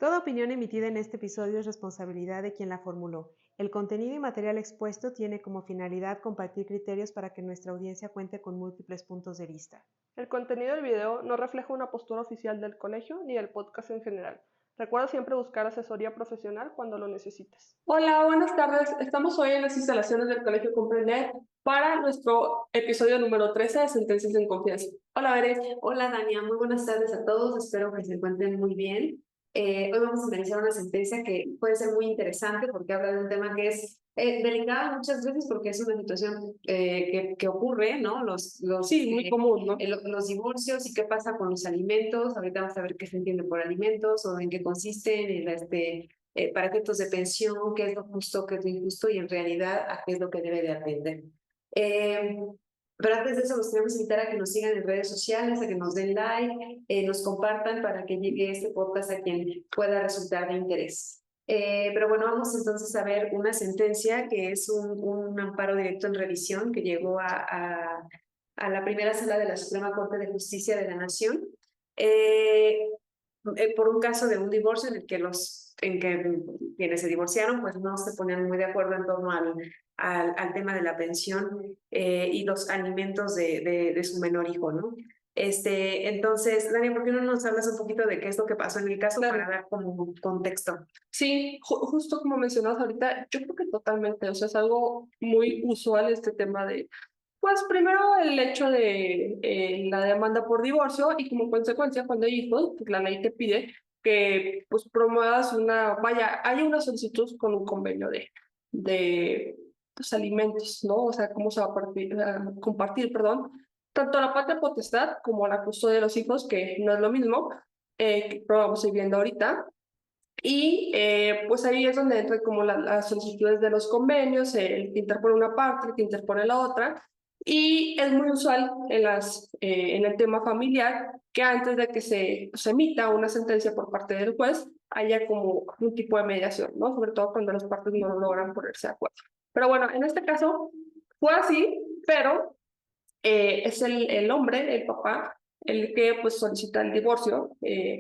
Toda opinión emitida en este episodio es responsabilidad de quien la formuló. El contenido y material expuesto tiene como finalidad compartir criterios para que nuestra audiencia cuente con múltiples puntos de vista. El contenido del video no refleja una postura oficial del colegio ni del podcast en general. Recuerda siempre buscar asesoría profesional cuando lo necesites. Hola, buenas tardes. Estamos hoy en las instalaciones del Colegio Comprender para nuestro episodio número 13 de Sentencias en Confianza. Hola, Bere. Hola, Dania. Muy buenas tardes a todos. Espero que se encuentren muy bien. Hoy vamos a analizar una sentencia que puede ser muy interesante porque habla de un tema que es delicado muchas veces porque es una situación que ocurre, ¿no? Sí, muy común, ¿no? Los divorcios y qué pasa con los alimentos. Ahorita vamos a ver qué se entiende por alimentos o en qué consisten, para efectos de pensión, qué es lo justo, qué es lo injusto y en realidad a qué es lo que debe de atender. Pero antes de eso, los queremos invitar a que nos sigan en redes sociales, a que nos den like, nos compartan para que llegue este podcast a quien pueda resultar de interés. Pero bueno, vamos entonces a ver una sentencia que es un amparo directo en revisión que llegó a la primera sala de la Suprema Corte de Justicia de la Nación por un caso de un divorcio en el que quienes se divorciaron pues no se ponían muy de acuerdo en torno al tema de la pensión y los alimentos de su menor hijo, ¿no? Entonces, Dani, ¿por qué no nos hablas un poquito de qué es lo que pasó en el caso para dar como contexto? Sí, justo como mencionabas ahorita, yo creo que totalmente, o sea, es algo muy usual este tema de, pues primero el hecho de la demanda por divorcio y como consecuencia cuando hay hijos, pues la ley te pide que pues promuevas haya una solicitud con un convenio de pues, alimentos, ¿no? O sea, cómo se va a compartir, perdón, tanto la patria potestad como la custodia de los hijos, que no es lo mismo, que vamos a ir viendo ahorita. Y pues ahí es donde entran como las solicitudes de los convenios, el que interpone una parte, el que interpone la otra. Y es muy usual en el tema familiar que antes de que se emita una sentencia por parte del juez haya como un tipo de mediación, ¿no? Sobre todo cuando las partes no logran ponerse de acuerdo. Pero bueno, en este caso fue así, pero es el hombre, el papá, el que pues solicita el divorcio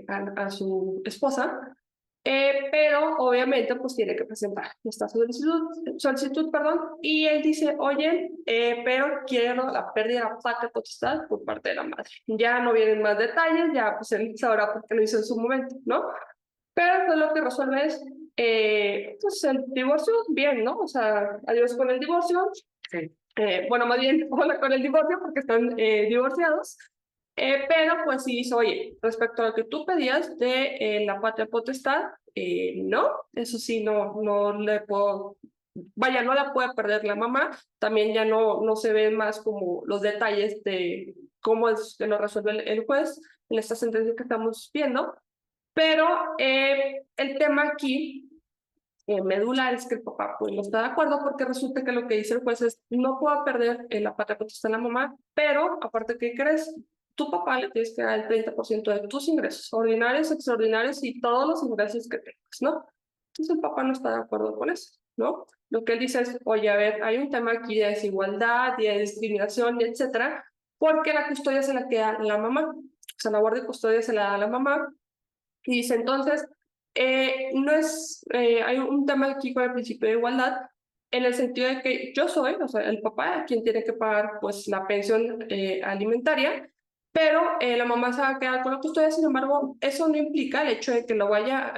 a su esposa, pero obviamente pues tiene que presentar esta solicitud, perdón, y él dice, oye, pero quiero la pérdida de la patria potestad por parte de la madre. Ya no vienen más detalles, ya pues él sabrá por qué lo hizo en su momento, ¿no? Pero pues lo que resuelve es, pues el divorcio, bien, ¿no? O sea, adiós con el divorcio. Sí. Bueno, más bien, hola con el divorcio porque están divorciados. Pero pues sí dice, oye, respecto a lo que tú pedías de la patria potestad, no, eso sí, no le puedo, vaya, no la puede perder la mamá, también ya no se ven más como los detalles de cómo es que lo resuelve el juez en esta sentencia que estamos viendo, pero el tema aquí medular es que el papá pues no está de acuerdo porque resulta que lo que dice el juez es no puedo perder la patria potestad de la mamá, pero aparte, ¿qué crees? Tu papá le tienes que dar el 30% de tus ingresos, ordinarios, extraordinarios y todos los ingresos que tengas, ¿no? Entonces el papá no está de acuerdo con eso, ¿no? Lo que él dice es, oye, a ver, hay un tema aquí de desigualdad y de discriminación, y etcétera, porque la custodia se la queda la mamá, o sea, la guardia y custodia se la da a la mamá, y dice entonces, no es, hay un tema aquí con el principio de igualdad, en el sentido de que yo soy, o sea, el papá quien tiene que pagar pues la pensión alimentaria, pero la mamá se va a quedar con la custodia. Sin embargo, eso no implica el hecho de que lo vaya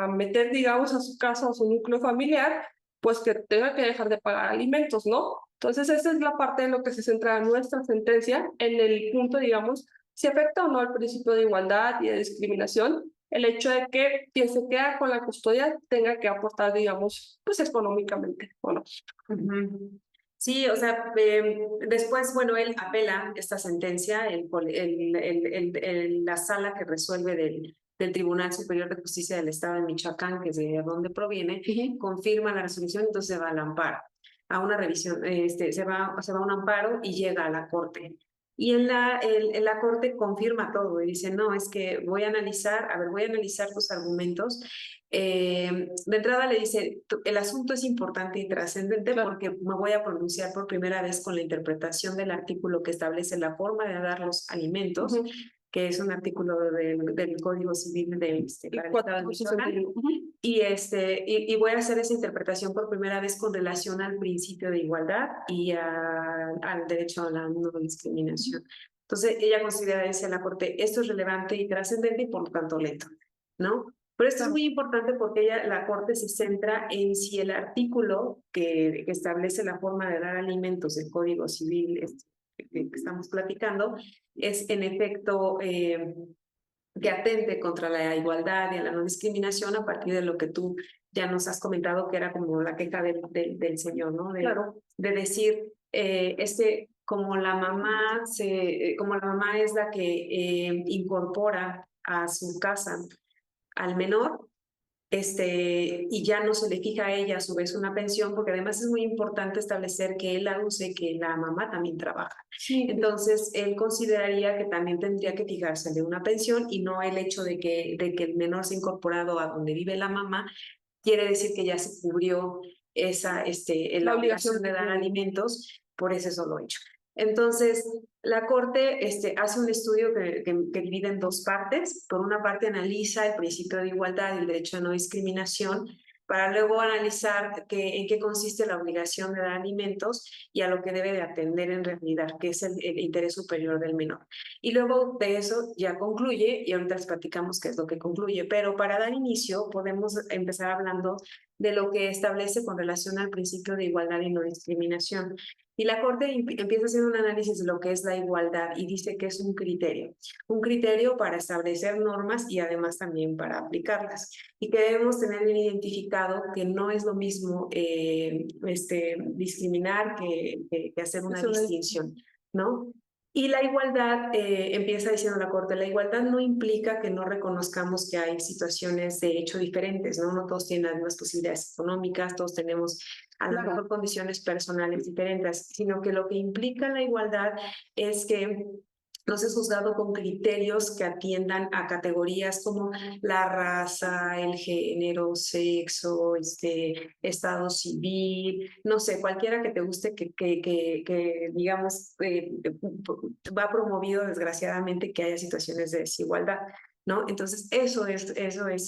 a meter, digamos, a su casa o a su núcleo familiar, pues que tenga que dejar de pagar alimentos, ¿no? Entonces, esa es la parte en lo que se centra nuestra sentencia, en el punto, digamos, si afecta o no al principio de igualdad y de discriminación, el hecho de que quien se queda con la custodia tenga que aportar, digamos, pues económicamente, ¿o no? Uh-huh. Sí, o sea, después, bueno, él apela esta sentencia, la sala que resuelve del Tribunal Superior de Justicia del Estado de Michoacán, que es de donde proviene, confirma la resolución, entonces se va al amparo, a una revisión, se va a un amparo y llega a la Corte. Y en la Corte confirma todo y dice, no, es que voy a analizar tus argumentos. De entrada le dice, el asunto es importante y trascendente porque me voy a pronunciar por primera vez con la interpretación del artículo que establece la forma de dar los alimentos, que es un artículo del Código Civil para el Estado de Michoacán. 461. Y voy a hacer esa interpretación por primera vez con relación al principio de igualdad y al derecho a la no discriminación. Entonces, ella considera, dice la Corte, esto es relevante y trascendente y por lo tanto lento, ¿no? Pero esto es muy importante porque la Corte se centra en si el artículo que establece la forma de dar alimentos del Código Civil que estamos platicando es en efecto que atente contra la igualdad y a la no discriminación a partir de lo que tú ya nos has comentado, que era como la queja del señor, ¿no? Claro. De decir, como la mamá es la que incorpora a su casa al menor, y ya no se le fija a ella a su vez una pensión, porque además es muy importante establecer que él aduce que la mamá también trabaja. Sí. Entonces, él consideraría que también tendría que fijarse de una pensión y no el hecho de que el menor se ha incorporado a donde vive la mamá, quiere decir que ya se cubrió la obligación de dar alimentos por ese solo hecho. Entonces, la Corte hace un estudio que divide en dos partes. Por una parte, analiza el principio de igualdad y el derecho a no discriminación, para luego analizar en qué consiste la obligación de dar alimentos y a lo que debe de atender en realidad, que es el interés superior del menor. Y luego de eso ya concluye, y ahorita les platicamos qué es lo que concluye, pero para dar inicio podemos empezar hablando de lo que establece con relación al principio de igualdad y no discriminación. Y la Corte empieza a hacer un análisis de lo que es la igualdad y dice que es un criterio para establecer normas y además también para aplicarlas. Y que debemos tener bien identificado que no es lo mismo discriminar que hacer una distinción, ¿no? Y la igualdad, empieza diciendo la Corte, la igualdad no implica que no reconozcamos que hay situaciones de hecho diferentes, ¿no? No todos tienen las mismas posibilidades económicas, todos tenemos a lo mejor condiciones personales diferentes, sino que lo que implica la igualdad es que no se es juzgado con criterios que atiendan a categorías como la raza, el género, sexo, estado civil, no sé, cualquiera que te guste que digamos, va promovido desgraciadamente que haya situaciones de desigualdad, ¿no? Entonces, eso es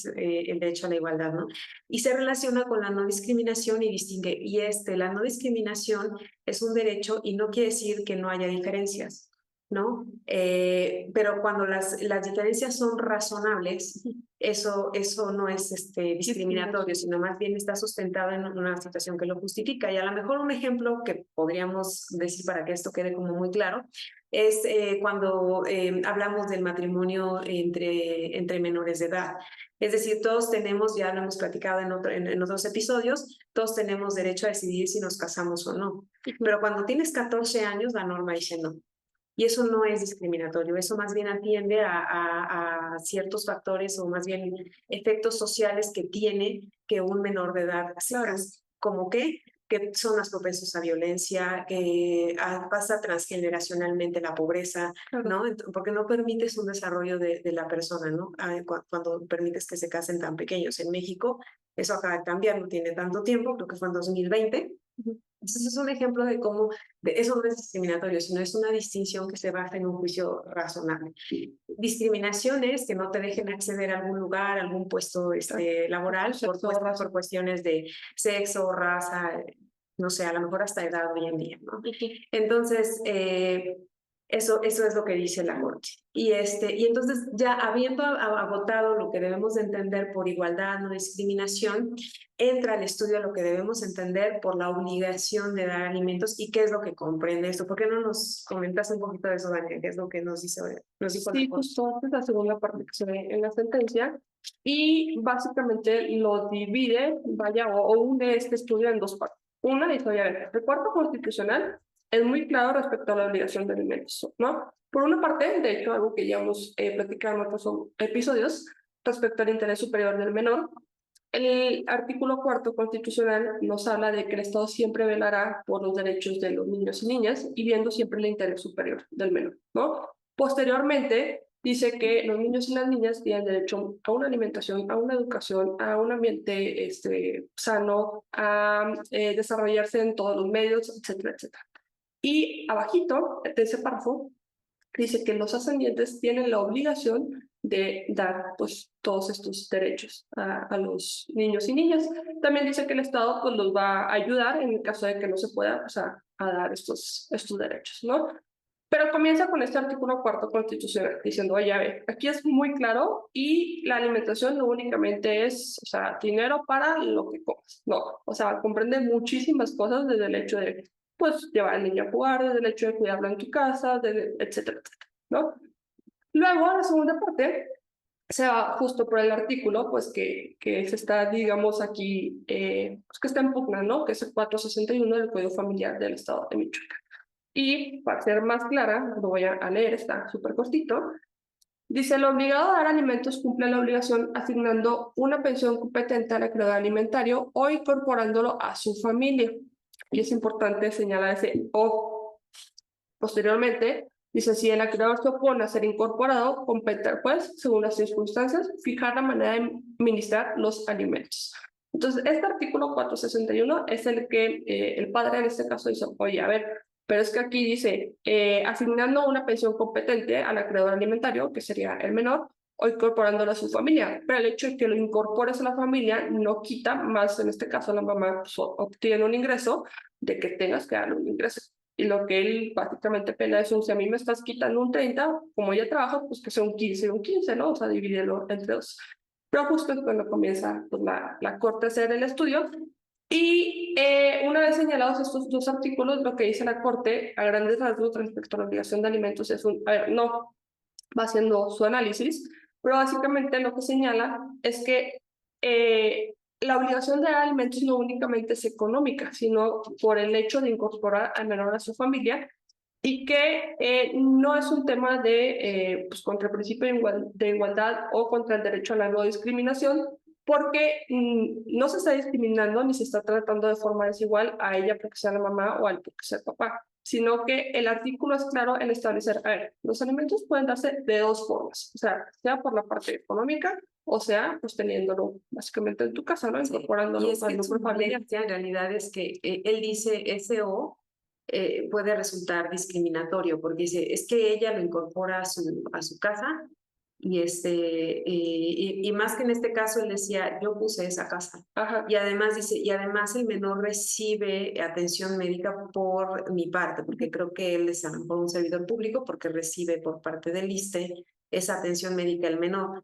el derecho a la igualdad, ¿no? Y se relaciona con la no discriminación y distingue, y la no discriminación es un derecho y no quiere decir que no haya diferencias, ¿no? Pero cuando las diferencias son razonables, eso no es discriminatorio, sino más bien está sustentado en una situación que lo justifica. Y a lo mejor un ejemplo que podríamos decir para que esto quede como muy claro es cuando hablamos del matrimonio entre menores de edad. Es decir, todos tenemos, ya lo hemos platicado en otros episodios, todos tenemos derecho a decidir si nos casamos o no. Pero cuando tienes 14 años, la norma dice no. Y eso no es discriminatorio, eso más bien atiende a ciertos factores o más bien efectos sociales que tiene que un menor de edad se case. ¿Cómo qué? Que son más propensos a violencia, que pasa transgeneracionalmente la pobreza, ¿no? Porque no permites un desarrollo de la persona, ¿no? Cuando permites que se casen tan pequeños. En México eso acaba de cambiar, no tiene tanto tiempo, creo que fue en 2020. Entonces es un ejemplo de cómo eso no es discriminatorio, sino es una distinción que se basa en un juicio razonable. Discriminación es que no te dejen acceder a algún lugar, a algún puesto laboral por cuestiones de sexo, raza, no sé, a lo mejor hasta edad hoy en día, ¿no? Entonces, eso es lo que dice la Corte. Y entonces, ya habiendo agotado lo que debemos de entender por igualdad, no discriminación, entra al estudio lo que debemos entender por la obligación de dar alimentos y qué es lo que comprende esto. ¿Por qué no nos comentas un poquito de eso, Daniel? ¿Qué es lo que nos dijo Sí, justo es la segunda parte que se ve en la sentencia y básicamente lo divide, o une este estudio en dos partes. Una dice, a ver, el cuarto constitucional es muy claro respecto a la obligación de alimentos, ¿no? Por una parte, de hecho, algo que ya hemos platicado en otros episodios, respecto al interés superior del menor, el artículo cuarto constitucional nos habla de que el Estado siempre velará por los derechos de los niños y niñas y viendo siempre el interés superior del menor, ¿no? Posteriormente, dice que los niños y las niñas tienen derecho a una alimentación, a una educación, a un ambiente sano, a desarrollarse en todos los medios, etcétera, etcétera. Y abajito de ese párrafo dice que los ascendientes tienen la obligación de dar pues todos estos derechos a los niños y niñas. También dice que el Estado pues los va a ayudar en el caso de que no se pueda, o sea, a dar estos derechos, ¿no? Pero comienza con este artículo cuarto constitucional diciendo, oye, a ver, aquí es muy claro y la alimentación no únicamente es, o sea, dinero para lo que comes, no, o sea, comprende muchísimas cosas desde el hecho de, pues, llevar al niño a jugar, desde el hecho de cuidarlo en tu casa, etcétera, etcétera, ¿no? Luego, la segunda parte se va justo por el artículo, pues, que se está, digamos, aquí, pues, que está en pugna, ¿no? Que es el 461 del Código Familiar del Estado de Michoacán. Y para ser más clara, lo voy a leer, está súper cortito. Dice, el obligado a dar alimentos cumple la obligación asignando una pensión competente al acreedor alimentario o incorporándolo a su familia. Y es importante señalar ese o. Posteriormente, dice, si el acreedor se opone a ser incorporado, compete pues, según las circunstancias, fijar la manera de administrar los alimentos. Entonces, este artículo 461 es el que el padre en este caso dice, oye, a ver, pero es que aquí dice, asignando una pensión competente al acreedor alimentario, que sería el menor, o incorporándolo a su familia. Pero el hecho de que lo incorpores a la familia no quita más, en este caso la mamá pues, obtiene un ingreso, de que tengas que darle un ingreso. Y lo que él básicamente pelea es un, si a mí me estás quitando un 30, como ella trabaja, pues que sea un 15 y un 15, ¿no? O sea, divídelo entre dos. Pero justo es cuando comienza pues, la Corte a hacer el estudio. Y una vez señalados estos dos artículos, lo que dice la Corte a grandes rasgos respecto a la obligación de alimentos es un, a ver, no, va haciendo su análisis, pero básicamente lo que señala es que la obligación de dar alimentos no únicamente es económica, sino por el hecho de incorporar al menor a su familia y que no es un tema de, pues, contra el principio de igualdad o contra el derecho a la no discriminación, porque no se está discriminando ni se está tratando de forma desigual a ella porque sea la mamá o a él porque sea el papá, sino que el artículo es claro en establecer, a ver, los alimentos pueden darse de dos formas, o sea por la parte económica, o sea, pues teniéndolo básicamente en tu casa, ¿no? Incorporándolo Y es que al núcleo familiar. en realidad es que él dice SO puede resultar discriminatorio porque dice, es que ella lo incorpora a su casa y más que en este caso él decía, yo puse esa casa. Ajá. Y además dice, y además el menor recibe atención médica por mi parte, porque creo que él es a lo mejor un servidor público porque recibe por parte del ISSSTE esa atención médica el menor.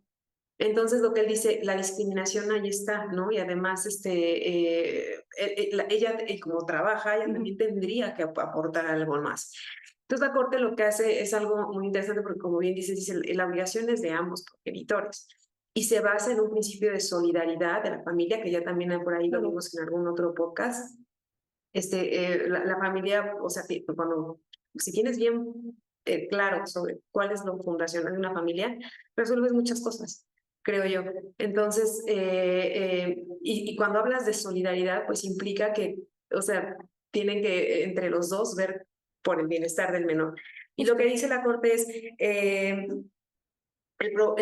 Entonces, lo que él dice, la discriminación ahí está, ¿no? Y además, ella, como trabaja, ella también tendría que aportar algo más. Entonces, la Corte lo que hace es algo muy interesante porque, como bien dice, la obligación es de ambos progenitores y se basa en un principio de solidaridad de la familia, que ya también por ahí lo vimos en algún otro podcast. La familia, o sea, cuando, si tienes bien claro sobre cuál es lo fundacional de una familia, resuelves muchas cosas, creo yo. Entonces, y cuando hablas de solidaridad, pues implica que, o sea, tienen que entre los dos ver por el bienestar del menor. Y lo que dice la Corte es, el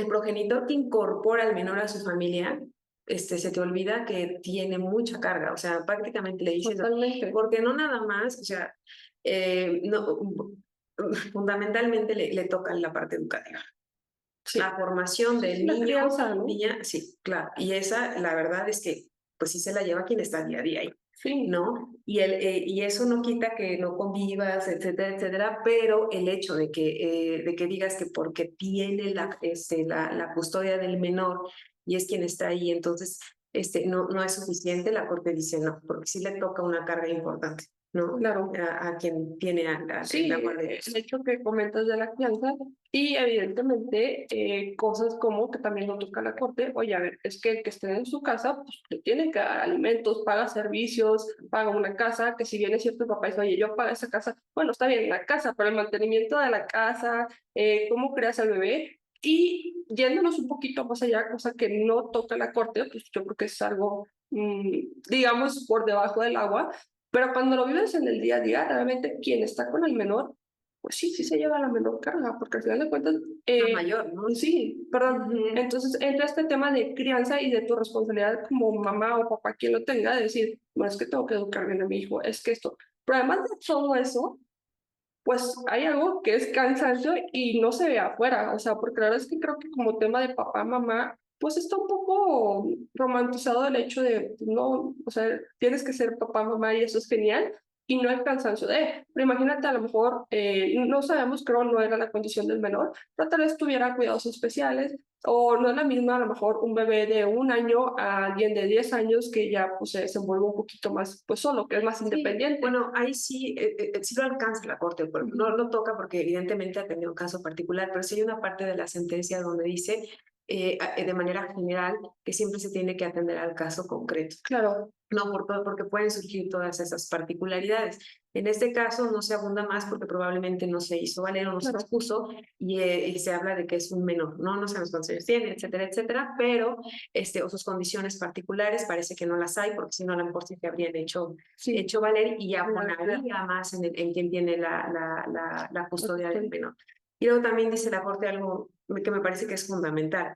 progenitor que incorpora al menor a su familia, se te olvida que tiene mucha carga, o sea, prácticamente le dices, porque no nada más, o sea, no, fundamentalmente le tocan la parte educativa. Sí. La formación del niño, crianza, ¿no? Niña, sí, claro, y esa, la verdad es que, pues sí se la lleva quien está día a día ahí. Sí. ¿No? Y eso no quita que no convivas, etcétera, etcétera, pero el hecho de que digas que porque tiene la custodia del menor y es quien está ahí, entonces no es suficiente, la Corte dice no, porque sí le toca una carga importante, ¿no? Claro. A quien tiene sí, la guardia. El hecho que comentas de la crianza y evidentemente cosas como que también lo toca la Corte, oye, a ver, es que el que esté en su casa, pues le tiene que dar alimentos, paga servicios, paga una casa, que si bien es cierto el papá dice, oye, yo pago esa casa, bueno, está bien, la casa, pero el mantenimiento de la casa, cómo creas al bebé, y yéndonos un poquito más allá, cosa que no toca la Corte, pues yo creo que es algo, digamos, por debajo del agua, pero cuando lo vives en el día a día, realmente quien está con el menor, pues sí, sí se lleva la menor carga, porque al final de cuentas... la mayor, ¿no? Sí, perdón. Entonces entra este tema de crianza y de tu responsabilidad como mamá o papá, quien lo tenga, de decir, bueno, es que tengo que educar bien a mi hijo, es que esto. Pero además de todo eso, pues hay algo que es cansancio y no se ve afuera, o sea, porque la verdad es que creo que como tema de papá, mamá, pues está un poco romantizado el hecho de, no, o sea, tienes que ser papá, mamá y eso es genial, y no hay cansancio de, pero imagínate a lo mejor, no sabemos, creo no era la condición del menor, pero tal vez tuviera cuidados especiales, o no es la misma a lo mejor un bebé de 1 año a alguien de 10 años que ya pues se desenvuelve un poquito más pues solo, que es más Sí, independiente. bueno, ahí sí, sí lo alcanza la Corte, pero no lo toca porque evidentemente ha tenido un caso particular, pero sí hay una parte de la sentencia donde dice de manera general que siempre se tiene que atender al caso concreto. Claro. No, por todo, porque pueden surgir todas esas particularidades. En este caso no se abunda más porque probablemente no se hizo valer o no se Claro. expuso y se habla de que es un menor, no sabemos cuántos años tiene, etcétera, etcétera, pero o sus condiciones particulares parece que no las hay porque si no a lo mejor sí se habrían Sí, hecho valer y ya claro, abonaría más en quien tiene la custodia del claro. menor. Y luego también dice la Corte algo que me parece que es fundamental.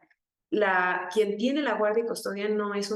Quien tiene la guardia y custodia no es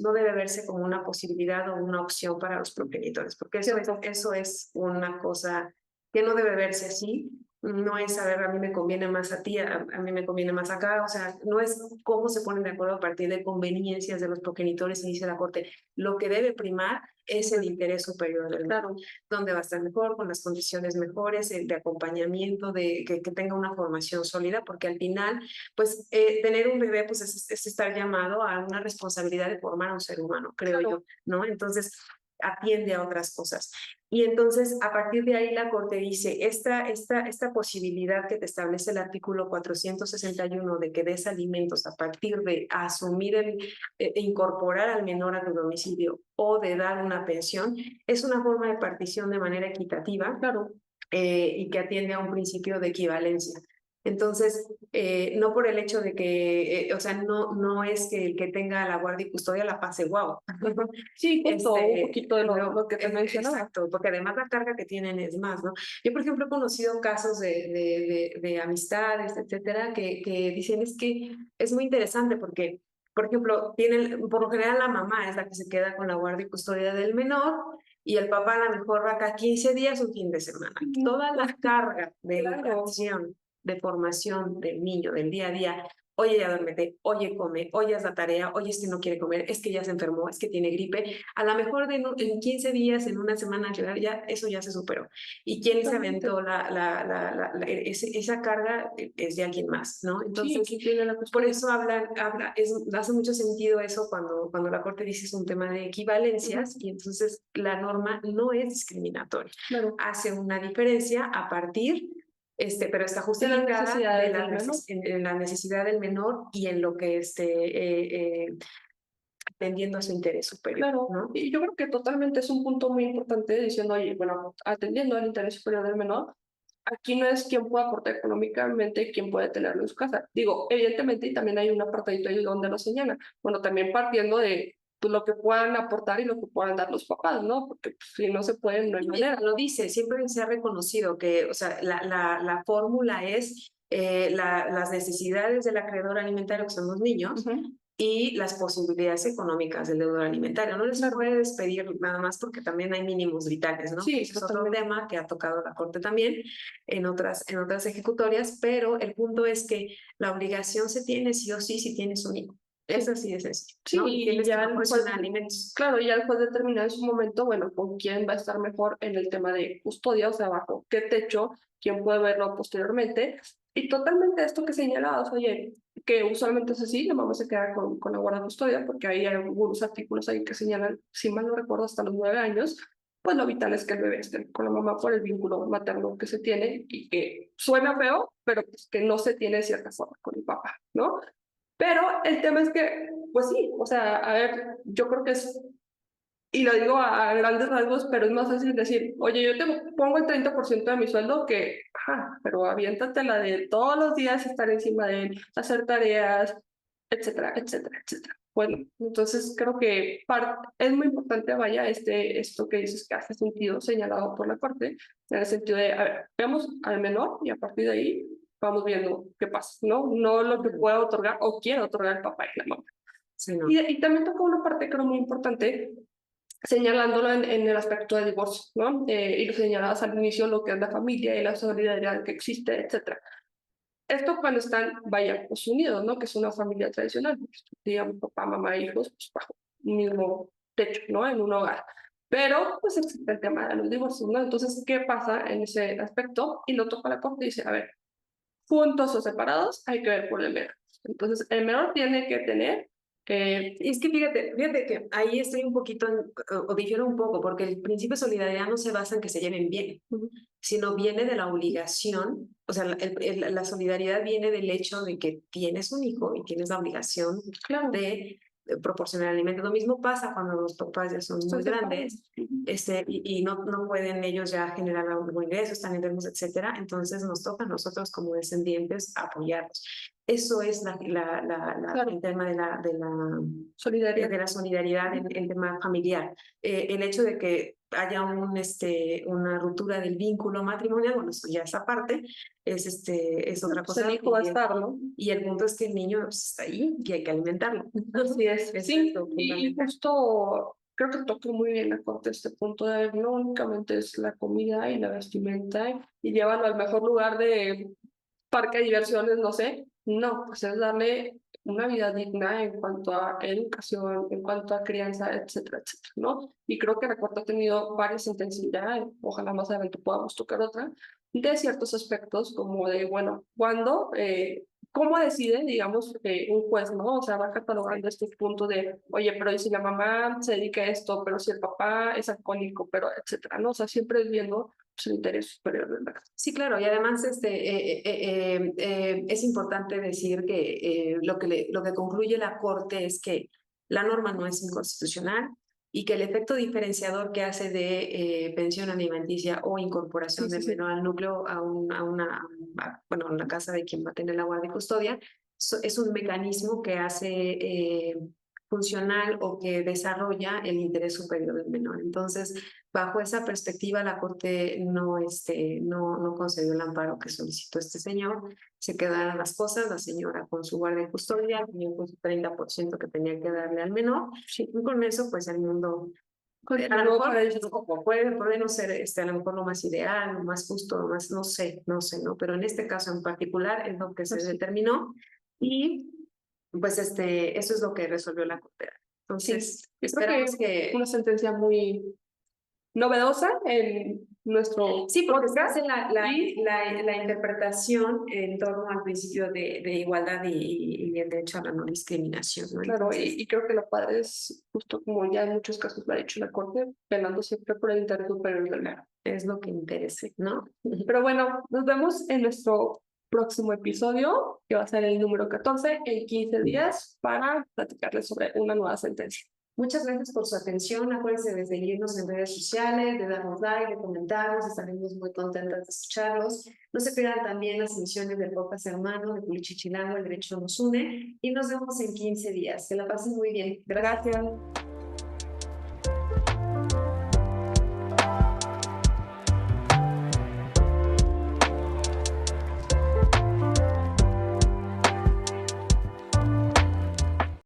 no debe verse como una posibilidad o una opción para los progenitores, porque Cierto. eso es una cosa que no debe verse así. No es, a ver, a mí me conviene más a ti, a mí me conviene más acá, o sea, no es cómo se ponen de acuerdo a partir de conveniencias de los progenitores, y dice la Corte, lo que debe primar es el interés superior del menor, Claro. donde va a estar mejor, con las condiciones mejores, el de acompañamiento, de que tenga una formación sólida, porque al final pues tener un bebé pues es estar llamado a una responsabilidad de formar a un ser humano, creo Claro. yo, ¿no? Entonces atiende a otras cosas. Y entonces a partir de ahí la Corte dice, esta posibilidad que te establece el artículo 461 de que des alimentos a partir de asumir incorporar al menor a tu domicilio o de dar una pensión, es una forma de partición de manera equitativa, Claro. y que atiende a un principio de equivalencia. Entonces, no por el hecho de que, o sea, no es que el que tenga la guardia y custodia la pase guau. Sí, justo un poquito de No, lo que te mencionaba. exacto, porque además la carga que tienen es más, ¿no? Yo, por ejemplo, he conocido casos de amistades, etcétera, que dicen es que es muy interesante porque, por ejemplo, por lo general la mamá es la que se queda con la guardia y custodia del menor, y el papá a lo mejor va acá 15 días un fin de semana. Toda la carga de Claro. educación, de formación del niño, del día a día, oye, ya duérmete, oye, come, oye, haz la tarea, oye, no quiere comer, es que ya se enfermó, es que tiene gripe, a lo mejor en 15 días, en una semana, ya, eso ya se superó. ¿Y quién se aventó esa carga? Es de alguien más, ¿no? Sí, Entonces, tiene la por custodia. eso hace mucho sentido eso cuando la Corte dice es un tema de equivalencias, y entonces la norma no es discriminatoria. Claro. Hace una diferencia a partir, pero está De las justificada necesidades del menor. en la necesidad del menor y en lo que atendiendo a su interés superior, Claro, ¿no? y yo creo que totalmente es un punto muy importante diciendo, oye, bueno, atendiendo al interés superior del menor, aquí no es quién puede aportar económicamente, quién puede tenerlo en su casa. Digo, evidentemente, y también hay un apartadito ahí donde lo señala. Bueno, también partiendo de pues, lo que puedan aportar y lo que puedan dar los papás, ¿no? Porque pues, si no se pueden, no hay manera. Lo dice, siempre se ha reconocido que, o sea, la fórmula es las necesidades del acreedor alimentario, que son los niños, y las posibilidades económicas del deudor alimentario. No les puede despedir nada más porque también hay mínimos vitales, ¿no? Sí, Ese es otro tema que ha tocado la Corte también en otras ejecutorias, pero el punto es que la obligación se tiene sí o sí si tienes un hijo. Es así de sencillo, sí, ¿no? y Tienes que ya proporcionar alimentos. claro, ya el juez determina en su momento, bueno, con quién va a estar mejor en el tema de custodia, o sea, bajo qué techo, quién puede verlo posteriormente. Y totalmente esto que señalabas, oye, que usualmente es así, la mamá se queda con la guarda custodia, porque hay algunos artículos ahí que señalan, si mal no recuerdo, hasta los 9 años, pues lo vital es que el bebé esté con la mamá por el vínculo materno que se tiene y que suena feo, pero pues que no se tiene de cierta forma con el papá, ¿no? Pero el tema es que, pues sí, o sea, a ver, yo creo que es, y lo digo a grandes rasgos, pero es más fácil decir, oye, yo te pongo el 30% de mi sueldo que, ajá, pero aviéntate la de todos los días estar encima de él, hacer tareas, etcétera, etcétera, etcétera. Bueno, entonces creo que es muy importante, vaya, esto que dices que hace sentido señalado por la Corte, en el sentido de, a ver, veamos al menor y a partir de ahí vamos viendo qué pasa, ¿no? No lo que pueda otorgar o quiere otorgar el papá y la mamá. Sí, no. Y también toca una parte que era muy importante, señalándolo en el aspecto de divorcio, ¿no? Y lo señalabas al inicio lo que es la familia y la solidaridad que existe, etcétera. Esto cuando están, vaya, pues unidos, ¿no? Que es una familia tradicional, pues, digamos, papá, mamá, hijos, pues bajo un mismo techo, ¿no? En un hogar. Pero, pues existe el tema de los divorcios, ¿no? Entonces, ¿qué pasa en ese aspecto? Y lo toca la corte y dice, a ver, juntos o separados, hay que ver por el menor. Entonces, el menor tiene que tener Y es que fíjate que ahí estoy un poquito, o difiero un poco, porque el principio de solidaridad no se basa en que se lleven bien, sino viene de la obligación, o sea, la solidaridad viene del hecho de que tienes un hijo y tienes la obligación claro, de proporcionar alimento. Lo mismo pasa cuando los papás ya son muy grandes, y no pueden ellos ya generar algún ingreso, están enfermos, etcétera. Entonces nos toca a nosotros como descendientes apoyarlos. Eso es claro. el tema de la Solidaridad. de la solidaridad en tema familiar. El hecho de que haya una ruptura del vínculo matrimonial, bueno, eso ya es aparte, es otra Pues cosa. el hijo va a estar, ¿no? Y el punto es que el niño pues, está ahí y hay que alimentarlo. Así es. Sí, lo y fundamental. justo creo que toca muy bien la corte este punto de no únicamente es la comida y la vestimenta y llevarlo al mejor lugar de parque de diversiones, no sé. No, pues es darle una vida digna en cuanto a educación, en cuanto a crianza, etcétera, etcétera, ¿no? Y creo que la corte ha tenido varias sentencias ya, ojalá más adelante podamos tocar otra, de ciertos aspectos como de, bueno, cuándo, cómo decide, digamos, un juez, ¿no? O sea, va catalogando este punto de, oye, pero ¿y si la mamá se dedica a esto, pero si el papá es alcohólico, pero etcétera, ¿no? O sea, siempre viendo pues, el interés superior de la casa. Sí, claro, y además es importante decir que, lo que concluye la Corte es que la norma no es inconstitucional y que el efecto diferenciador que hace de pensión alimenticia o incorporación del menor al núcleo a una casa de quien va a tener la guardia y custodia es un mecanismo que hace funcional o que desarrolla el interés superior del menor. Entonces, bajo esa perspectiva, la Corte no concedió el amparo que solicitó este señor. Se quedaron las cosas, la señora con su guardia y custodia, el señor con su 30% que tenía que darle al menor. Y con eso, pues el mundo, a lo mejor puede no ser a lo mejor lo más ideal, lo más justo, lo más, no sé, ¿no? Pero en este caso en particular es lo que se determinó y pues eso es lo que resolvió la Corte. Entonces, esperamos que una sentencia muy novedosa en nuestro sí, porque se podcast. hace la interpretación en torno al principio de igualdad y el derecho a la no discriminación, ¿no? Claro, Entonces, y creo que lo padre es justo como ya en muchos casos lo ha dicho la Corte, velando siempre por el interés superior del menor. es lo que interese, ¿no? Pero bueno, nos vemos en nuestro próximo episodio, que va a ser el número 14, en 15 días, para platicarles sobre una nueva sentencia. Muchas gracias por su atención. Acuérdense de seguirnos en redes sociales, de darnos like, de comentarnos. Estaremos muy contentas de escucharlos. No se pierdan también las emisiones del podcast hermano de Culichichilango, El Derecho Nos Une. Y nos vemos en 15 días. Que la pasen muy bien. Gracias. Gracias.